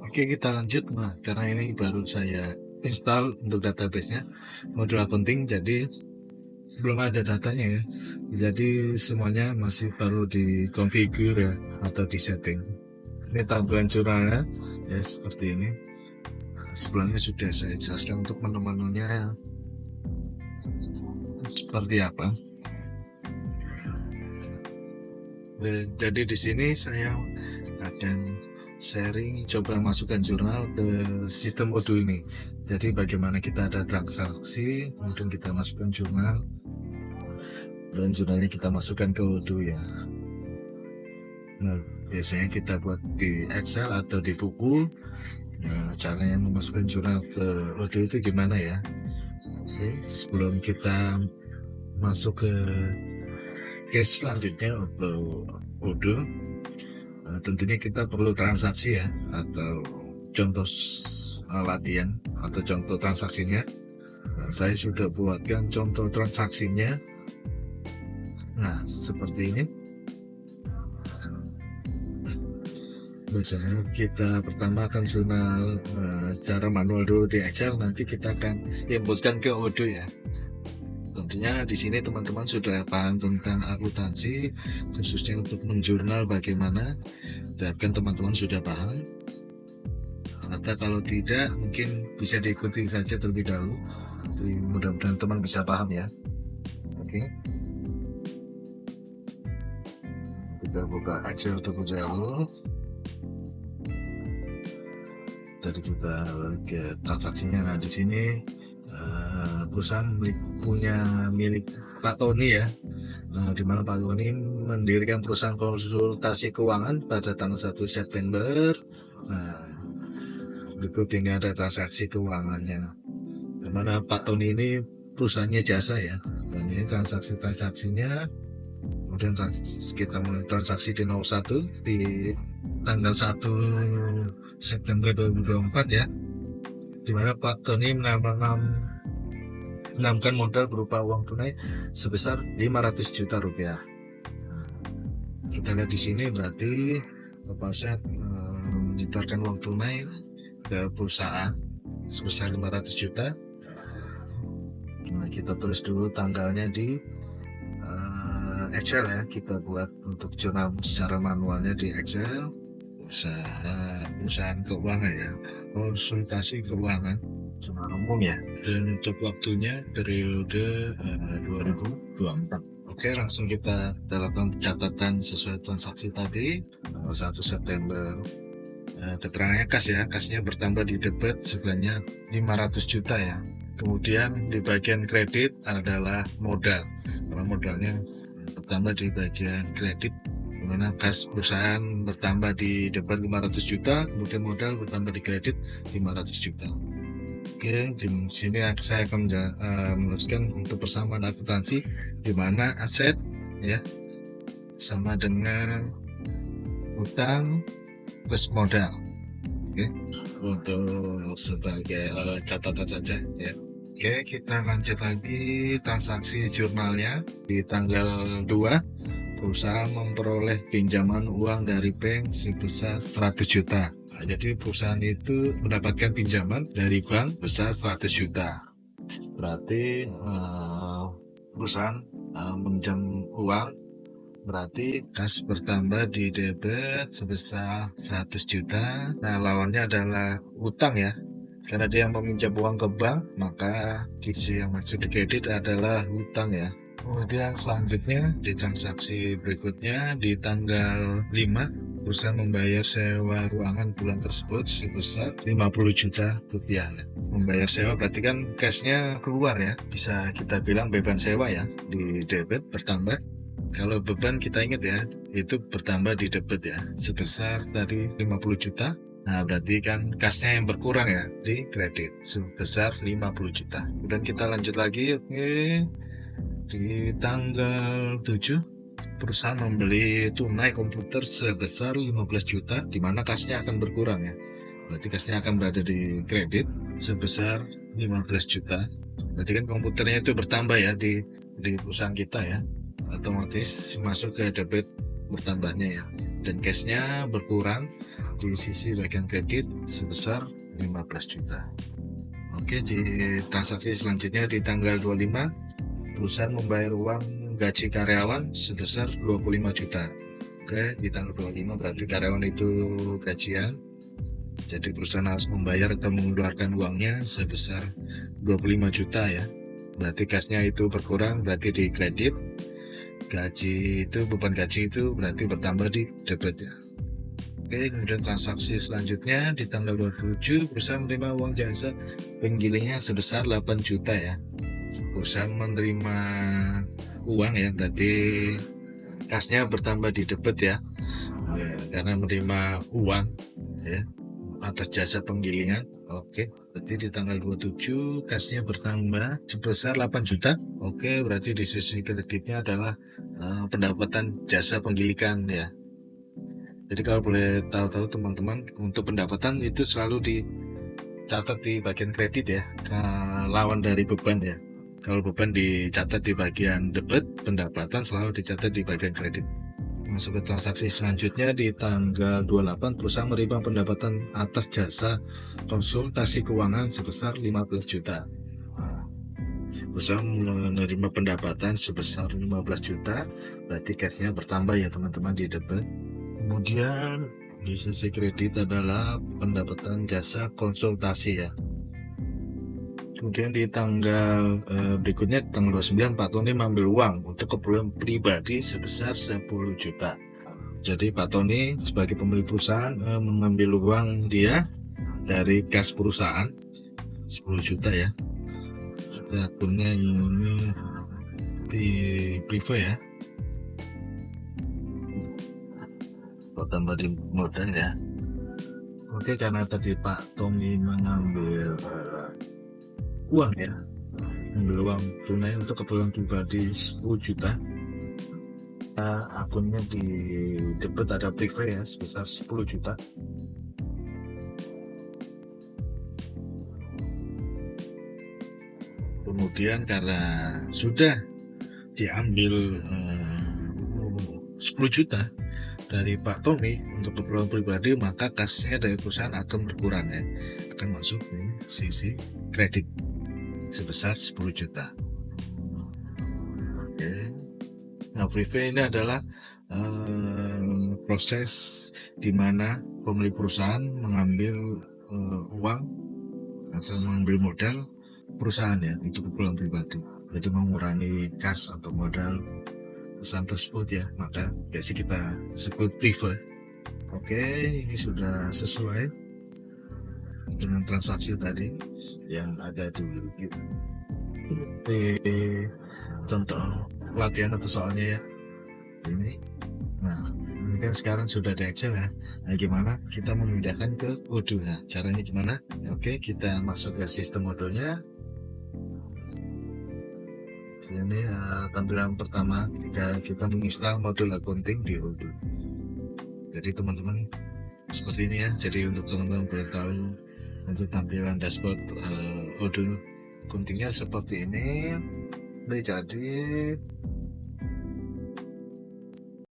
Oke, kita lanjut. Nah, karena ini baru saya install untuk database-nya, modul accounting, jadi belum ada datanya ya. Jadi semuanya masih perlu dikonfigur ya, atau disetting. Ini tampilan jurnalnya ya seperti ini. Sebelumnya sudah saya jelaskan untuk menu-menunya seperti apa. Jadi di sini saya akan sharing, coba masukkan jurnal ke sistem Odoo ini. Jadi bagaimana kita ada transaksi, kemudian kita masukkan jurnal, dan jurnalnya kita masukkan ke Odoo ya. Nah, biasanya kita buat di Excel atau di buku. Nah, caranya memasukkan jurnal ke Odoo itu gimana ya? Oke, sebelum kita masuk ke case selanjutnya untuk Odoo, tentunya kita perlu transaksi ya, atau contoh latihan atau contoh transaksinya. Nah, saya sudah buatkan contoh transaksinya. Nah, seperti ini. Biasanya kita pertama akan jurnal cara manual dulu di Excel, nanti kita akan inputkan ke Odoo ya. Tentunya di sini teman-teman sudah paham tentang akuntansi, khususnya untuk menjurnal bagaimana. Dan teman-teman sudah paham. Atau kalau tidak, mungkin bisa diikuti saja terlebih dahulu. Jadi mudah-mudahan teman bisa paham ya. Oke. Kita buka Excel terlebih dahulu. Tadi kita ke transaksinya. Nah, di sini perusahaan punya milik Pak Tony ya. Nah, di mana Pak Tony mendirikan perusahaan konsultasi keuangan pada tanggal 1 September. Nah, berikut ini ada transaksi keuangannya. Di mana Pak Tony ini perusahaannya jasa ya. Dan ini transaksinya. Kemudian kita mulai transaksi di 01 di tanggal 1 September 2024 ya, dimana Pak Tony menambahkan modal berupa uang tunai sebesar 500 juta rupiah. Kita lihat di sini berarti Bapak Set menyetorkan uang tunai ke perusahaan sebesar 500 juta. Nah, kita tulis dulu tanggalnya di Excel ya, kita buat untuk jurnal secara manualnya di Excel. Perusahaan keuangan ya, konsultasi keuangan jurnal umum ya, dan untuk waktunya periode 2024. Oke, langsung kita lakukan catatan sesuai transaksi tadi tanggal 1 September. Keterangannya kas ya, kasnya bertambah di debit sebanyak 500 juta ya. Kemudian di bagian kredit adalah modal, karena modalnya bertambah di bagian kredit, dimana kas perusahaan bertambah di debit 500 juta, kemudian modal bertambah di kredit 500 juta. Oke, di sini saya akan menuliskan untuk persamaan akuntansi, di mana aset ya sama dengan utang plus modal. Oke, untuk sebagai catatan saja ya. Oke, kita lanjut lagi transaksi jurnalnya. Di tanggal 2, perusahaan memperoleh pinjaman uang dari bank sebesar 100 juta. Nah, jadi perusahaan itu mendapatkan pinjaman dari bank besar 100 juta. Berarti perusahaan meminjam uang, berarti kas bertambah di debit sebesar 100 juta. Nah, lawannya adalah utang ya. Karena dia meminjam uang ke bank, maka sisi yang masuk di kredit adalah hutang ya. Kemudian selanjutnya di transaksi berikutnya di tanggal 5, perusahaan membayar sewa ruangan bulan tersebut sebesar 50 juta rupiah. Membayar sewa berarti kan cashnya keluar ya, bisa kita bilang beban sewa ya, di debit bertambah. Kalau beban kita ingat ya, itu bertambah di debit ya, sebesar tadi 50 juta. Nah, berarti kan kasnya yang berkurang ya di kredit sebesar 50 juta. Kemudian kita lanjut lagi. Oke. Di tanggal 7, perusahaan membeli tunai komputer sebesar 15 juta, di mana kasnya akan berkurang ya. Berarti kasnya akan berada di kredit sebesar 15 juta. Berarti kan komputernya itu bertambah ya di perusahaan kita ya. Otomatis masuk ke debit bertambahnya ya. dan cashnya berkurang di sisi bagian kredit sebesar 15 juta. Oke, di transaksi selanjutnya di tanggal 25 perusahaan membayar uang gaji karyawan sebesar 25 juta. Oke, di tanggal 25 berarti karyawan itu gajian, jadi perusahaan harus membayar atau mengeluarkan uangnya sebesar 25 juta ya. Berarti kasnya itu berkurang, berarti di kredit. Gaji itu, beban gaji itu berarti bertambah di debit ya. Oke, kemudian transaksi selanjutnya di tanggal 27 perusahaan menerima uang jasa penggilingnya sebesar 8 juta ya. Perusahaan menerima uang ya, berarti kasnya bertambah di debit ya, karena menerima uang ya atas jasa penggilingan. Oke, berarti di tanggal 27 kasnya bertambah sebesar 8 juta. Oke, berarti di sisi kreditnya adalah pendapatan jasa penggilingan ya. Jadi kalau boleh tahu teman-teman, untuk pendapatan itu selalu dicatat di bagian kredit ya, lawan dari beban ya. Kalau beban dicatat di bagian debit, pendapatan selalu dicatat di bagian kredit. Masuk ke transaksi selanjutnya di tanggal 28 perusahaan menerima pendapatan atas jasa konsultasi keuangan sebesar 15 juta. Perusahaan menerima pendapatan sebesar 15 juta, berarti cashnya bertambah ya teman-teman di debit. Kemudian di sisi kredit adalah pendapatan jasa konsultasi ya. Kemudian di tanggal berikutnya tanggal 29 Pak Tony mengambil uang untuk keperluan pribadi sebesar 10 juta. Jadi Pak Tony sebagai pemilik perusahaan mengambil uang dia dari kas perusahaan 10 juta ya. Akunnya ini di privé ya. Tambah di modal ya. Oke, karena tadi Pak Tommy mengambil uang ya, mengambil uang tunai untuk keperluan pribadi 10 juta, akunnya di debit ada privé ya sebesar 10 juta. Kemudian karena sudah diambil 10 juta dari Pak Tommy untuk keperluan pribadi, maka kasnya dari perusahaan akan berkurang ya, akan masuk ke sisi kredit sebesar 10 juta. Oke. Nah, privé ini adalah proses di mana pemilik perusahaan mengambil uang atau mengambil modal perusahaan ya untuk keperluan pribadi, jadi mengurangi kas atau modal perusahaan tersebut ya, maka biasa kita sebut privé. Oke, ini sudah sesuai dengan transaksi tadi yang ada di contoh latihan atau soalnya ya ini. Nah, ini kan sekarang sudah ada Excel ya. Nah, gimana kita memindahkan ke Odoo? Nah, caranya gimana? Oke, kita masuk ke sistem Odoo-nya. Ini tampilan pertama kita menginstal modul accounting di Odoo. Jadi teman-teman seperti ini ya. Jadi untuk teman-teman boleh tahu untuk tampilan dashboard Odoo accountingnya seperti ini. Jadi